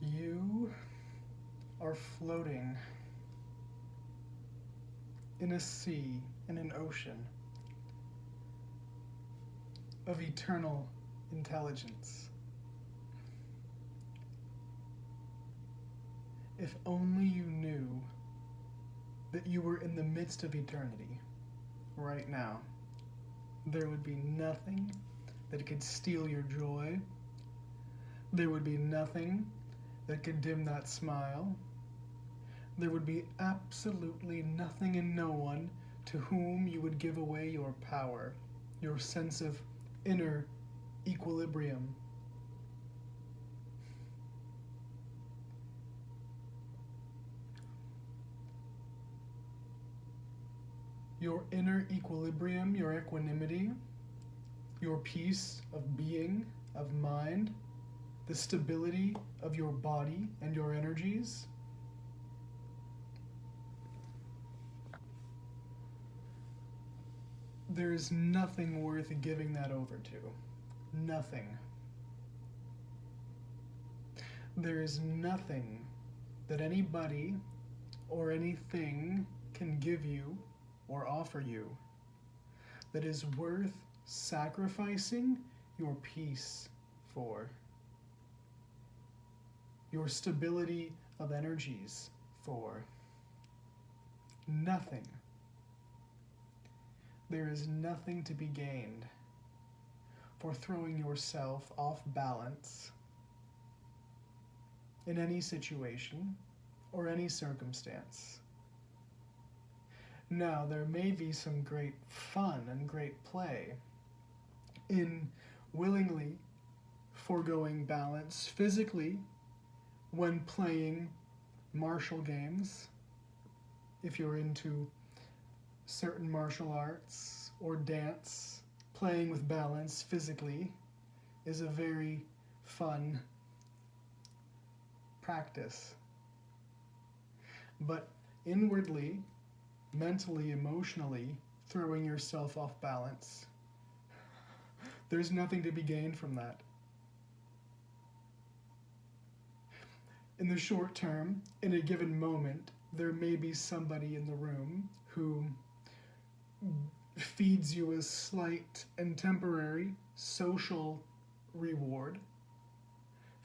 You are floating in a sea, in an ocean of eternal intelligence. If only you knew that you were in the midst of eternity right now, there would be nothing that could steal your joy. There would be nothing that could dim that smile. There would be absolutely nothing and no one to whom you would give away your power, your sense of inner equilibrium. Your inner equilibrium, your equanimity, your peace of being, of mind, the stability of your body and your energies. There is nothing worth giving that over to. Nothing. There is nothing that anybody or anything can give you or offer you that is worth sacrificing your peace for, your stability of energies for. Nothing. There is nothing to be gained for throwing yourself off balance in any situation or any circumstance. Now, there may be some great fun and great play in willingly foregoing balance physically when playing martial games, if you're into certain martial arts or dance. Playing with balance physically is a very fun practice. But inwardly, mentally, emotionally, throwing yourself off balance, there's nothing to be gained from that. In the short term, in a given moment, there may be somebody in the room who feeds you a slight and temporary social reward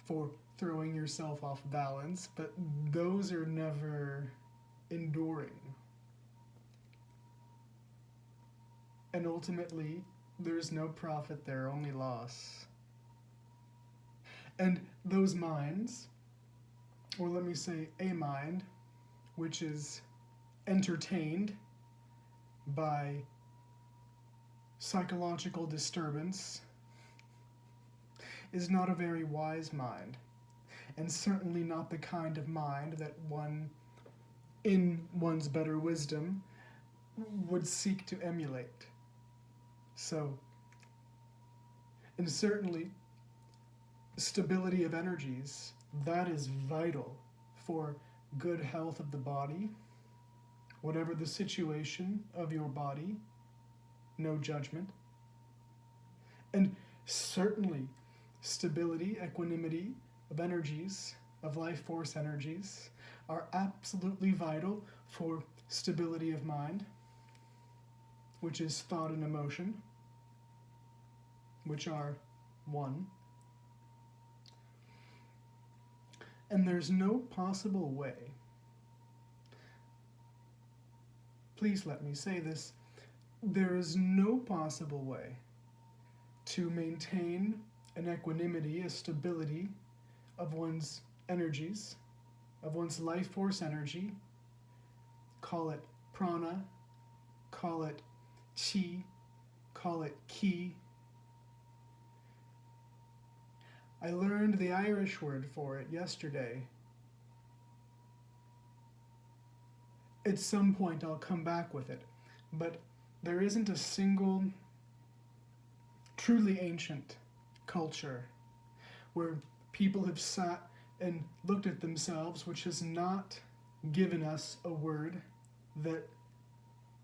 for throwing yourself off balance, but those are never enduring. And ultimately, there's no profit there, only loss. And those minds, or let me say a mind, which is entertained by psychological disturbance, is not a very wise mind, and certainly not the kind of mind that one, in one's better wisdom, would seek to emulate. So, and certainly, stability of energies, that is vital for good health of the body, whatever the situation of your body, no judgment. And certainly, stability, equanimity of energies, of life force energies, are absolutely vital for stability of mind, which is thought and emotion, which are one. And there's no possible way, please let me say this, there is no possible way to maintain an equanimity, a stability of one's energies, of one's life force energy, call it prana, call it chi, call it ki. I learned the Irish word for it yesterday. At some point I'll come back with it, but there isn't a single truly ancient culture where people have sat and looked at themselves which has not given us a word that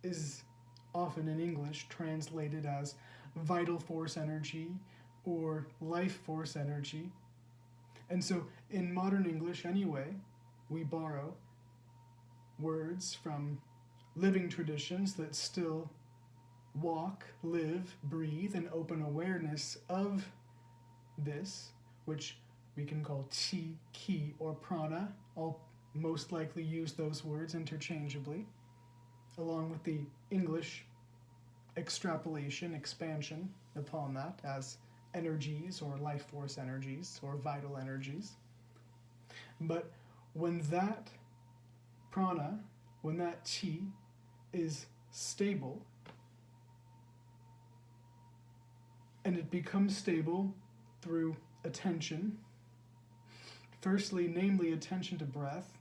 is often in English translated as vital force energy or life force energy. And so in modern English anyway, we borrow words from living traditions that still walk, live, breathe, and open awareness of this, which we can call chi, ki, or prana. I'll most likely use those words interchangeably, along with the English extrapolation, expansion upon that as energies or life force energies or vital energies. But when that prana, when that chi is stable, and it becomes stable through attention, firstly, namely attention to breath,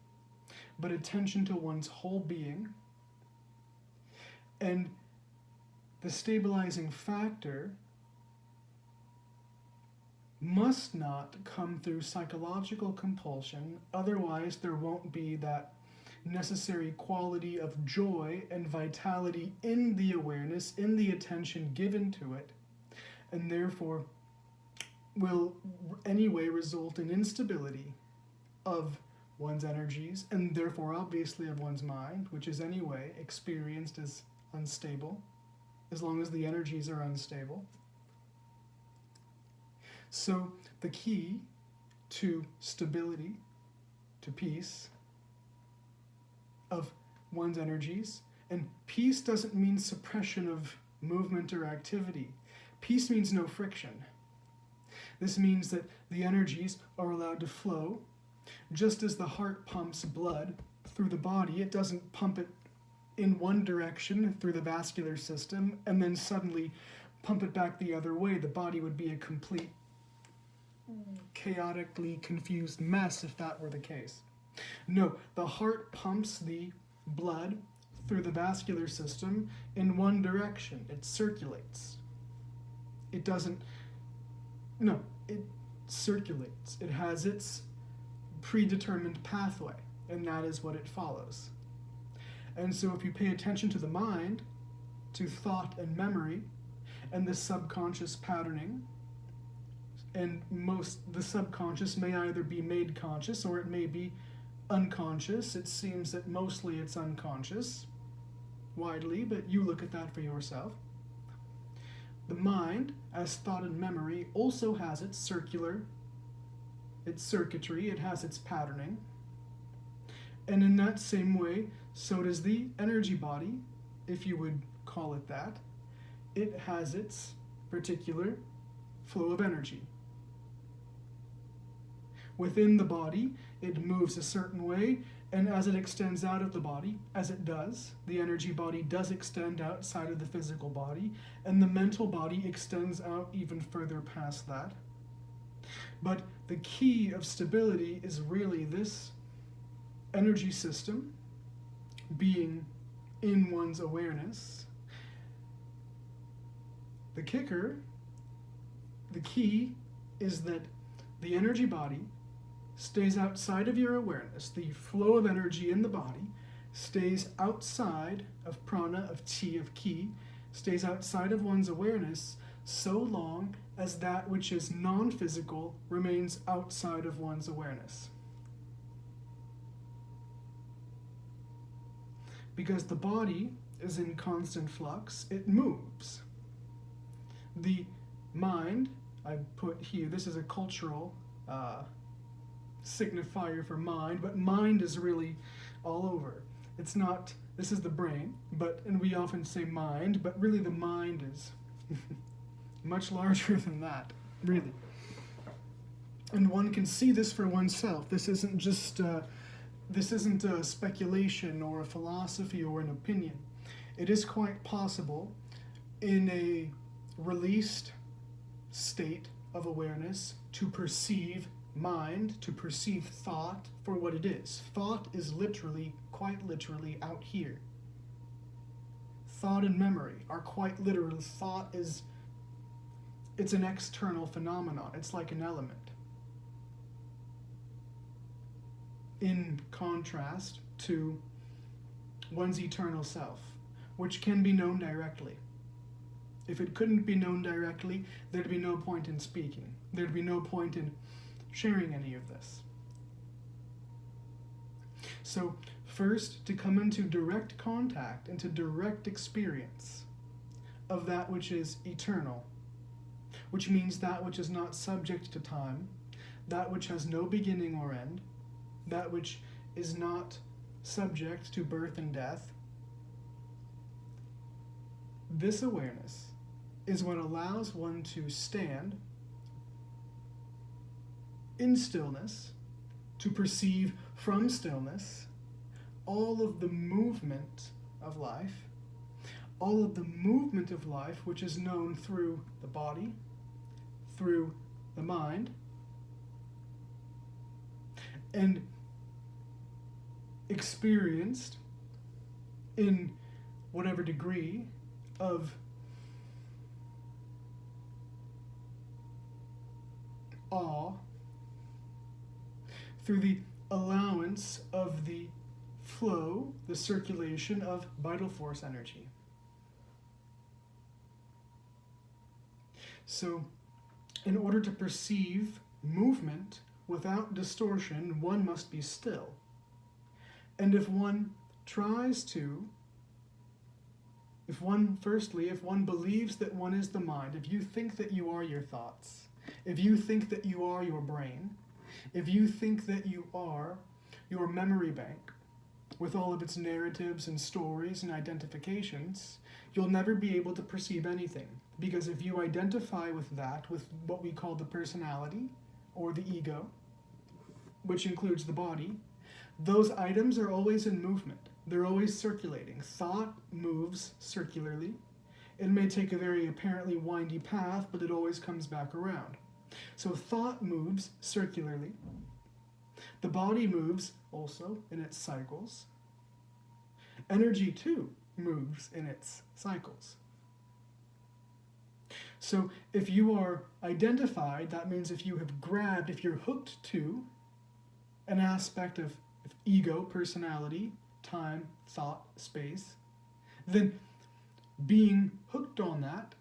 but attention to one's whole being, and the stabilizing factor must not come through psychological compulsion, otherwise there won't be that necessary quality of joy and vitality in the awareness, in the attention given to it, and therefore will anyway result in instability of one's energies, and therefore obviously of one's mind, which is anyway experienced as unstable, as long as the energies are unstable. So the key to stability, to peace of one's energies, and peace doesn't mean suppression of movement or activity. Peace means no friction. This means that the energies are allowed to flow. Just as the heart pumps blood through the body, it doesn't pump it in one direction through the vascular system and then suddenly pump it back the other way. The body would be a complete, chaotically confused mess if that were the case. No, the heart pumps the blood through the vascular system in one direction. It circulates. It circulates. It has its predetermined pathway, and that is what it follows. And so if you pay attention to the mind, to thought and memory, and the subconscious patterning, and the subconscious may either be made conscious or it may be unconscious. It seems that mostly it's unconscious, widely, but you look at that for yourself. The mind, as thought and memory, also has its circuitry, it has its patterning. And in that same way, so does the energy body, if you would call it that. It has its particular flow of energy. Within the body, it moves a certain way, and as it extends out of the body, as it does, the energy body does extend outside of the physical body, and the mental body extends out even further past that. But the key of stability is really this energy system being in one's awareness. The key is that the energy body stays outside of your awareness. The flow of energy in the body stays outside of prana, of chi, of ki, stays outside of one's awareness so long as that which is non-physical remains outside of one's awareness. Because the body is in constant flux, it moves. The mind, I put here, this is a cultural signifier for mind, but mind is really all over. It's not, this is the brain, and we often say mind, but really the mind is much larger than that, really. And one can see this for oneself. This isn't just, this isn't a speculation or a philosophy or an opinion. It is quite possible in a released state of awareness to perceive mind, to perceive thought for what it is. Thought is quite literally out here. Thought and memory are quite literal. Thought it's an external phenomenon. It's like an element. In contrast to one's eternal self, which can be known directly. If it couldn't be known directly, there'd be no point in speaking. There'd be no point in sharing any of this. So, first, to come into direct contact, into direct experience of that which is eternal, which means that which is not subject to time, that which has no beginning or end, that which is not subject to birth and death. This awareness is what allows one to stand in stillness, to perceive from stillness all of the movement of life, which is known through the body, through the mind, and experienced in whatever degree of awe through the allowance of the flow, the circulation of vital force energy. So, in order to perceive movement without distortion, one must be still. And if one believes that one is the mind, if you think that you are your thoughts, if you think that you are your brain, if you think that you are your memory bank with all of its narratives and stories and identifications, you'll never be able to perceive anything. Because if you identify with that, with what we call the personality or the ego, which includes the body, those items are always in movement. They're always circulating. Thought moves circularly. It may take a very apparently windy path, but it always comes back around. So thought moves circularly. The body moves also in its cycles. Energy, too, moves in its cycles. So if you are identified, that means if you have grabbed, if you're hooked to an aspect of ego, personality, time, thought, space, then being hooked on that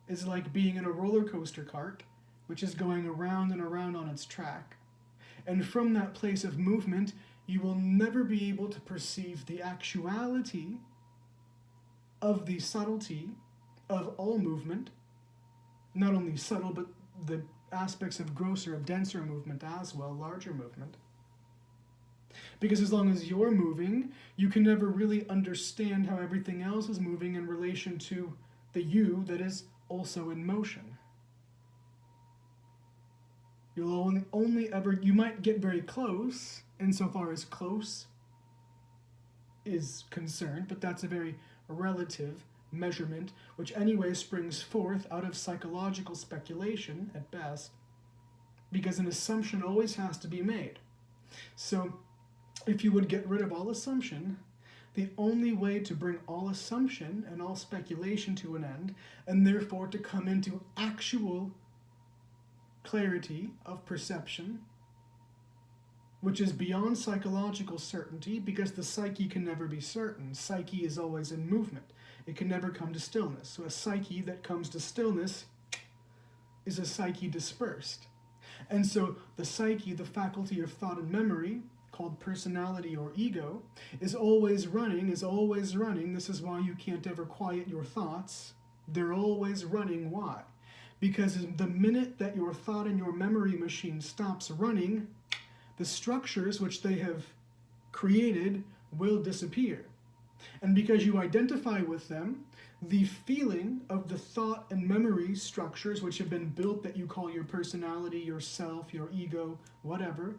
is like being in a roller coaster cart, which is going around and around on its track. And from that place of movement, you will never be able to perceive the actuality of the subtlety of all movement, not only subtle, but the aspects of grosser, of denser movement as well, larger movement. Because as long as you're moving, you can never really understand how everything else is moving in relation to the you that is also in motion. You'll only ever, you might get very close, insofar as close is concerned, but that's a very relative measurement, which anyway springs forth out of psychological speculation at best, because an assumption always has to be made. So, if you would get rid of all assumption, the only way to bring all assumption and all speculation to an end, and therefore to come into actual clarity of perception, which is beyond psychological certainty, because the psyche can never be certain. Psyche is always in movement. It can never come to stillness. So a psyche that comes to stillness is a psyche dispersed. And so the psyche, the faculty of thought and memory, called personality or ego, is always running. This is why you can't ever quiet your thoughts. They're always running. Why? Because the minute that your thought and your memory machine stops running, the structures which they have created will disappear. And because you identify with them, the feeling of the thought and memory structures which have been built that you call your personality, yourself, your ego, whatever,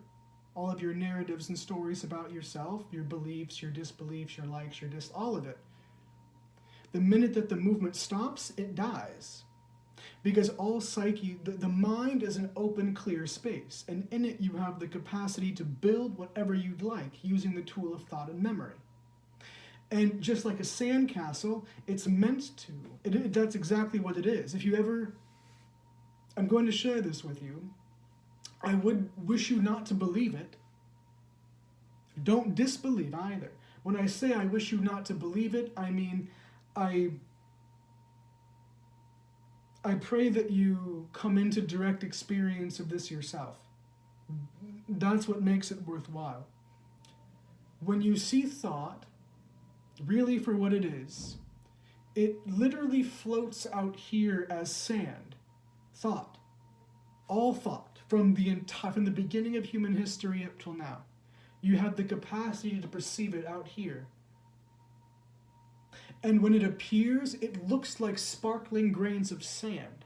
all of your narratives and stories about yourself, your beliefs, your disbeliefs, your likes, all of it. The minute that the movement stops, it dies. Because all psyche, the mind is an open, clear space, and in it you have the capacity to build whatever you'd like using the tool of thought and memory. And just like a sandcastle, it's meant to. That's exactly what it is. If you ever, I'm going to share this with you. I would wish you not to believe it. Don't disbelieve either. When I say I wish you not to believe it, I mean, I I pray that you come into direct experience of this yourself. That's what makes it worthwhile. When you see thought, really for what it is, it literally floats out here as sand. Thought. All thought, from the beginning of human history up till now. You have the capacity to perceive it out here. And when it appears, it looks like sparkling grains of sand.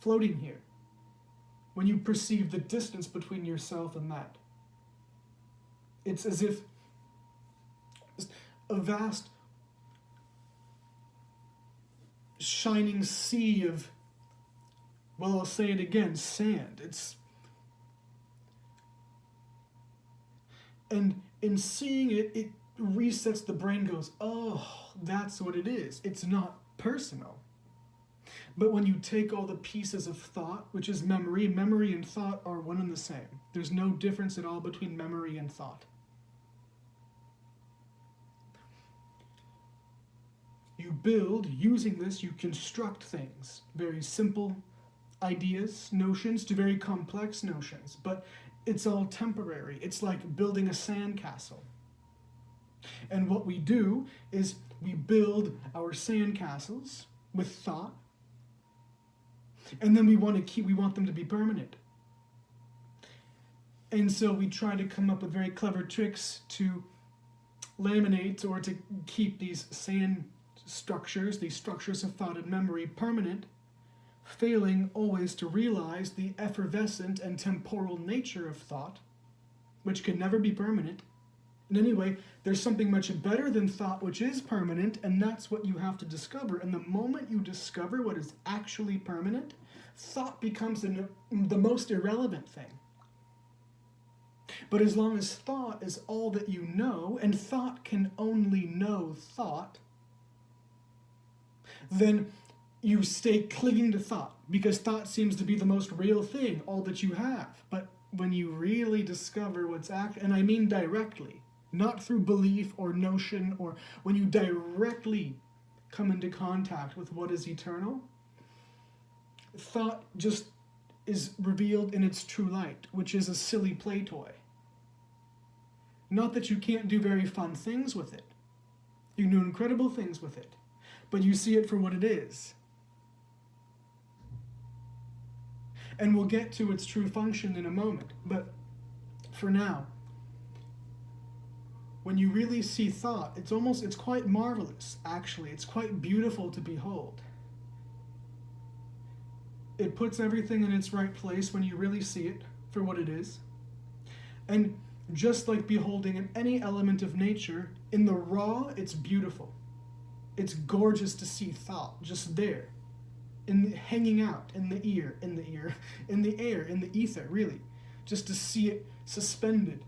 Floating here. When you perceive the distance between yourself and that. It's as if a vast shining sea of, well, I'll say it again, sand. And in seeing it, it resets the brain, goes, oh, that's what it is. It's not personal. But when you take all the pieces of thought, which is memory and thought are one and the same. There's no difference at all between memory and thought. You build, using this, you construct things. Very simple ideas, notions, to very complex notions. But it's all temporary. It's like building a sandcastle. And what we do is we build our sandcastles with thought, and then we want them to be permanent. And so we try to come up with very clever tricks to laminate or to keep these sand structures, these structures of thought and memory, permanent, failing always to realize the effervescent and temporal nature of thought, which can never be permanent. And anyway, there's something much better than thought which is permanent, and that's what you have to discover. And the moment you discover what is actually permanent, thought becomes the most irrelevant thing. But as long as thought is all that you know, and thought can only know thought, then you stay clinging to thought, because thought seems to be the most real thing, all that you have. But when you really discover what's and I mean directly, not through belief or notion, or when you directly come into contact with what is eternal, thought just is revealed in its true light, which is a silly play toy. Not that you can't do very fun things with it. You can do incredible things with it, but you see it for what it is. And we'll get to its true function in a moment, but for now, when you really see thought, it's quite marvelous, actually. It's quite beautiful to behold. It puts everything in its right place when you really see it for what it is. And just like beholding any element of nature, in the raw, it's beautiful. It's gorgeous to see thought just there, hanging out in the air, in the ether, really. Just to see it suspended.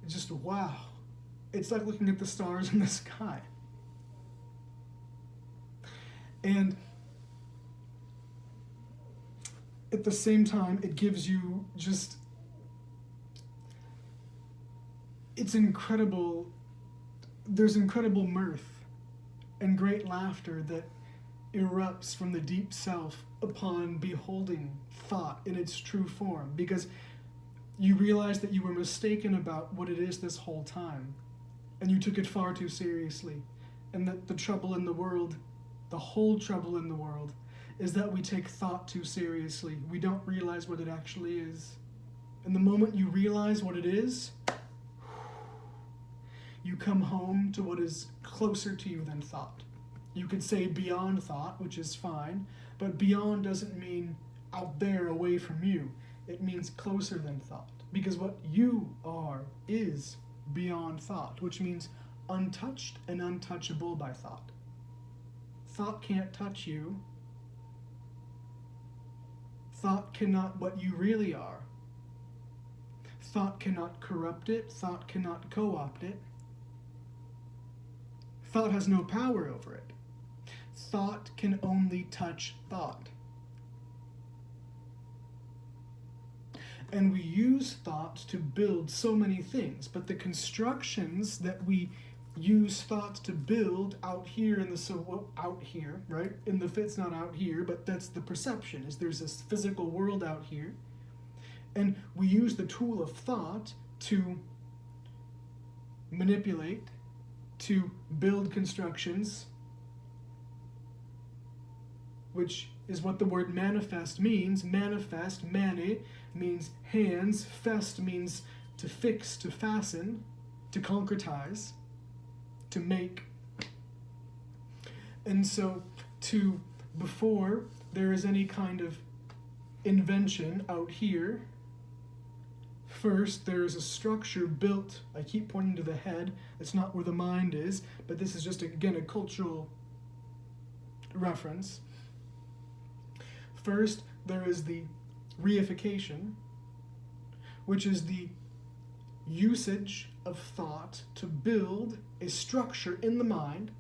Just wow. It's like looking at the stars in the sky. And at the same time, it gives you it's incredible. There's incredible mirth and great laughter that erupts from the deep self upon beholding thought in its true form, because you realize that you were mistaken about what it is this whole time, and you took it far too seriously, and that the trouble in the world, the whole trouble in the world, is that we take thought too seriously. We don't realize what it actually is. And the moment you realize what it is, you come home to what is closer to you than thought. You could say beyond thought, which is fine, but beyond doesn't mean out there away from you. It means closer than thought. Because what you are is beyond thought, which means untouched and untouchable by thought. Thought can't touch you. Thought cannot what you really are. Thought cannot corrupt it. Thought cannot co-opt it. Thought has no power over it. Thought can only touch thought. And we use thought to build so many things, but the constructions that we use thought to build out here in the out here, right? In the it's not out here, but that's the perception, is there's this physical world out here. And we use the tool of thought to manipulate, to build constructions, which is what the word manifest means. Manifest, mane, means hands. Fest means to fix, to fasten, to concretize, to make. And so, before there is any kind of invention out here, first there is a structure built. I keep pointing to the head. It's not where the mind is, but this is just, again, a cultural reference. First, there is the reification, which is the usage of thought to build a structure in the mind.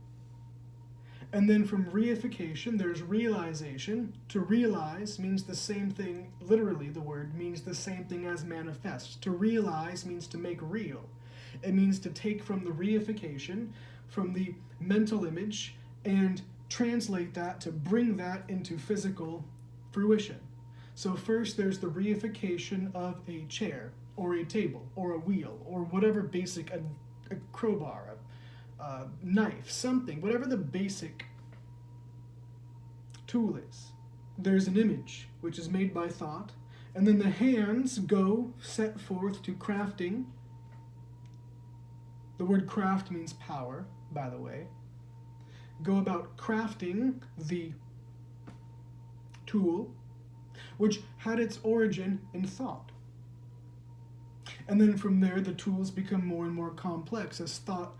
And then from reification, there's realization. To realize means the same thing, literally the word means the same thing as manifest. To realize means to make real. It means to take from the reification, from the mental image, and translate that, to bring that into physical fruition. So first there's the reification of a chair, or a table, or a wheel, or whatever basic, a crowbar, a knife, something, whatever the basic tool is. There's an image, which is made by thought, and then the hands go set forth to crafting. The word craft means power, by the way. Go about crafting the tool, which had its origin in thought. And then from there, the tools become more and more complex as thought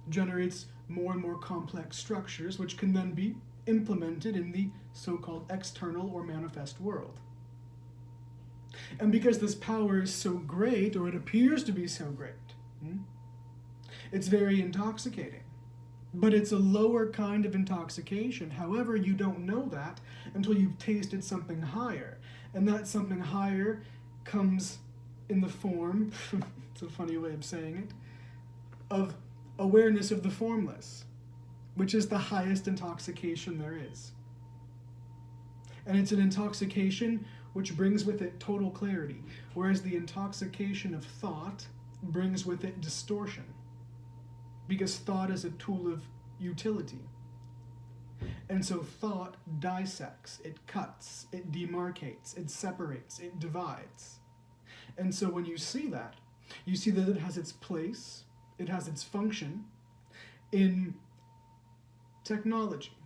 generates more and more complex structures, which can then be implemented in the so-called external or manifest world. And because this power is so great, or it appears to be so great, it's very intoxicating. But it's a lower kind of intoxication. However, you don't know that until you've tasted something higher. And that something higher comes in the form, it's a funny way of saying it, of awareness of the formless, which is the highest intoxication there is. And it's an intoxication which brings with it total clarity, whereas the intoxication of thought brings with it distortion, because thought is a tool of utility. And so thought dissects, it cuts, it demarcates, it separates, it divides. And so when you see that it has its place, it has its function in technology,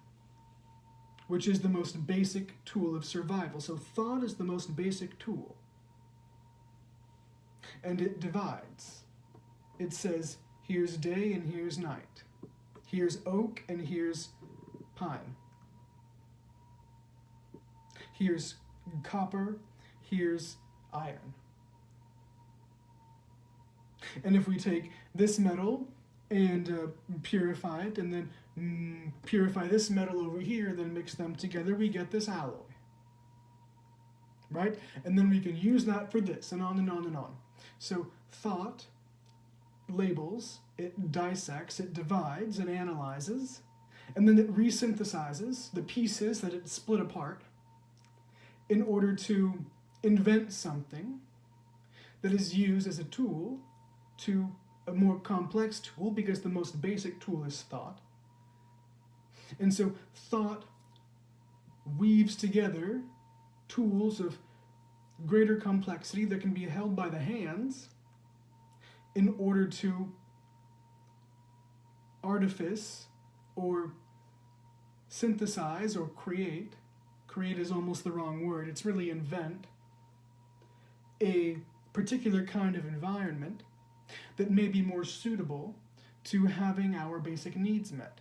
which is the most basic tool of survival. So thought is the most basic tool. And it divides. It says, here's day and here's night. Here's oak and here's pine. Here's copper, here's iron. And if we take this metal and purify it, and then purify this metal over here, then mix them together, we get this alloy. Right? And then we can use that for this, and on and on and on. So thought labels, it dissects, it divides, it analyzes, and then it resynthesizes the pieces that it split apart in order to invent something that is used as a tool to a more complex tool, because the most basic tool is thought. And so thought weaves together tools of greater complexity that can be held by the hands in order to artifice or synthesize or create. Create is almost the wrong word. It's really invent a particular kind of environment that may be more suitable to having our basic needs met.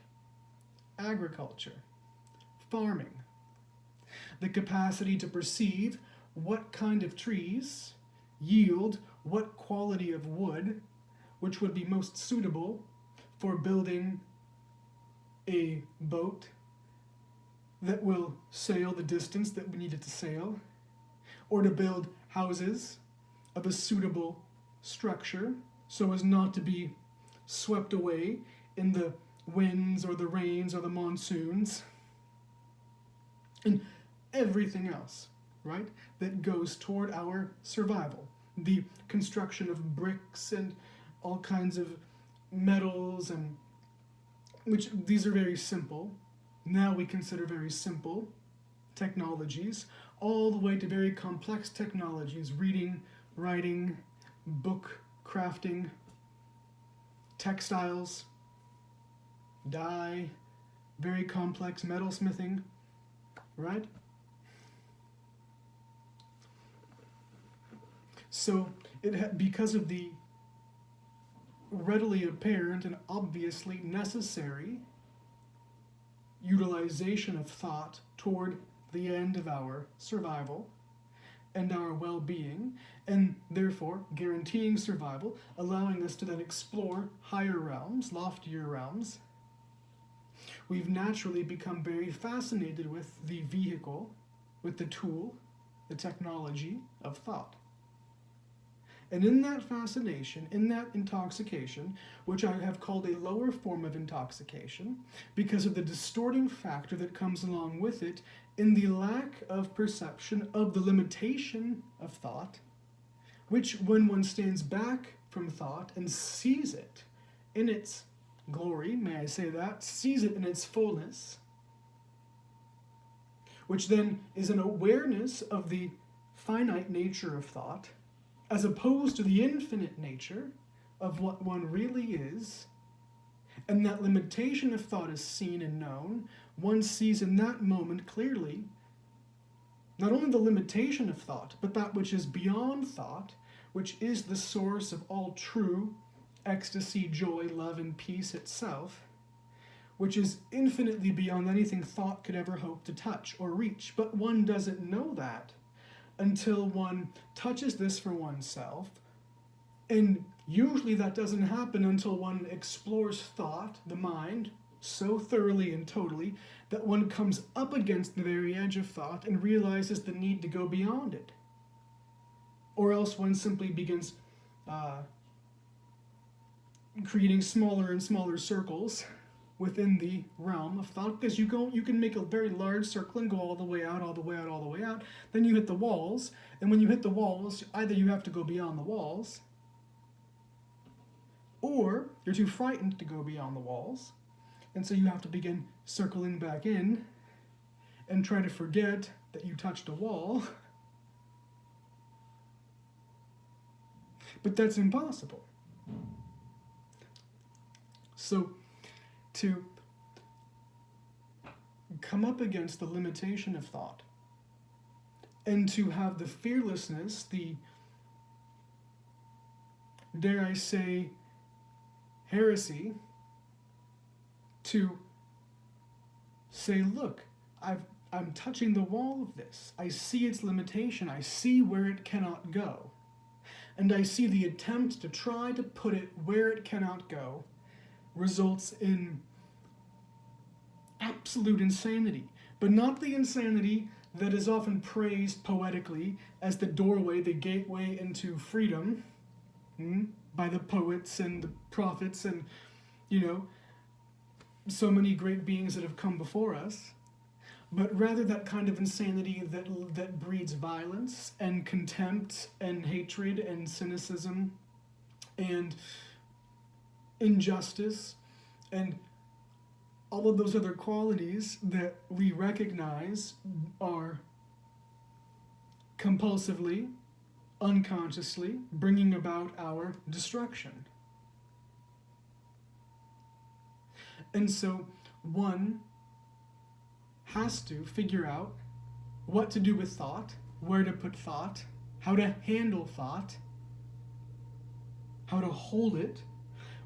Agriculture, farming, the capacity to perceive what kind of trees yield what quality of wood, which would be most suitable for building a boat that will sail the distance that we need it to sail, or to build houses of a suitable structure so as not to be swept away in the winds or the rains or the monsoons, and everything else, right, that goes toward our survival. The construction of bricks and all kinds of metals, and which these are very simple. Now we consider very simple technologies, all the way to very complex technologies, reading, writing, book crafting, textiles, dye, very complex metalsmithing, right? So because of the readily apparent and obviously necessary utilization of thought toward the end of our survival and our well-being, and therefore guaranteeing survival, allowing us to then explore higher realms, loftier realms, we've naturally become very fascinated with the vehicle, with the tool, the technology of thought. And in that fascination, in that intoxication, which I have called a lower form of intoxication, because of the distorting factor that comes along with it, in the lack of perception of the limitation of thought, which when one stands back from thought and sees it in its glory, may I say that, sees it in its fullness, which then is an awareness of the finite nature of thought, as opposed to the infinite nature of what one really is, and that limitation of thought is seen and known, one sees in that moment clearly not only the limitation of thought, but that which is beyond thought, which is the source of all true ecstasy, joy, love, and peace itself, which is infinitely beyond anything thought could ever hope to touch or reach. But one doesn't know that until one touches this for oneself, and usually that doesn't happen until one explores thought, the mind, so thoroughly and totally that one comes up against the very edge of thought and realizes the need to go beyond it. Or else one simply begins creating smaller and smaller circles within the realm of thought, because you can make a very large circle and go all the way out, all the way out, all the way out. Then you hit the walls, and when you hit the walls, either you have to go beyond the walls, or you're too frightened to go beyond the walls, and so you have to begin circling back in and try to forget that you touched a wall. But that's impossible. So to come up against the limitation of thought and to have the fearlessness, the, dare I say, heresy, to say, look, I'm touching the wall of this. I see its limitation. I see where it cannot go. And I see the attempt to try to put it where it cannot go results in absolute insanity. But not the insanity that is often praised poetically as the doorway, the gateway into freedom, by the poets and the prophets and, so many great beings that have come before us, but rather that kind of insanity that breeds violence and contempt and hatred and cynicism and injustice and all of those other qualities that we recognize are compulsively, unconsciously bringing about our destruction. And so one has to figure out what to do with thought, where to put thought, how to handle thought, how to hold it,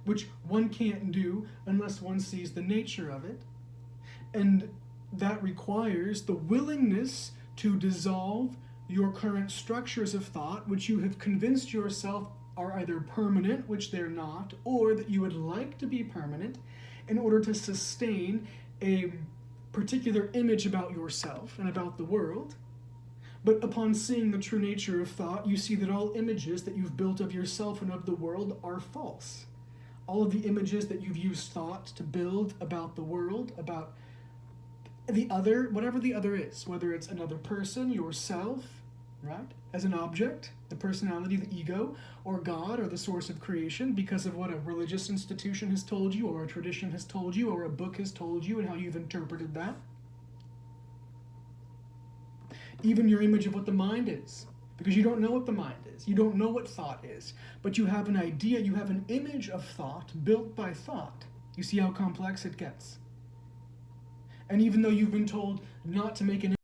which one can't do unless one sees the nature of it. And that requires the willingness to dissolve your current structures of thought, which you have convinced yourself are either permanent, which they're not, or that you would like to be permanent, in order to sustain a particular image about yourself and about the world. But upon seeing the true nature of thought, you see that all images that you've built of yourself and of the world are false, all of the images that you've used thought to build about the world, about the other, whatever the other is, whether it's another person, yourself, right, as an object, the personality, the ego, or God, or the source of creation, because of what a religious institution has told you, or a tradition has told you, or a book has told you, and how you've interpreted that. Even your image of what the mind is, because you don't know what the mind is. You don't know what thought is, but you have an idea, you have an image of thought built by thought. You see how complex it gets? And even though you've been told not to make an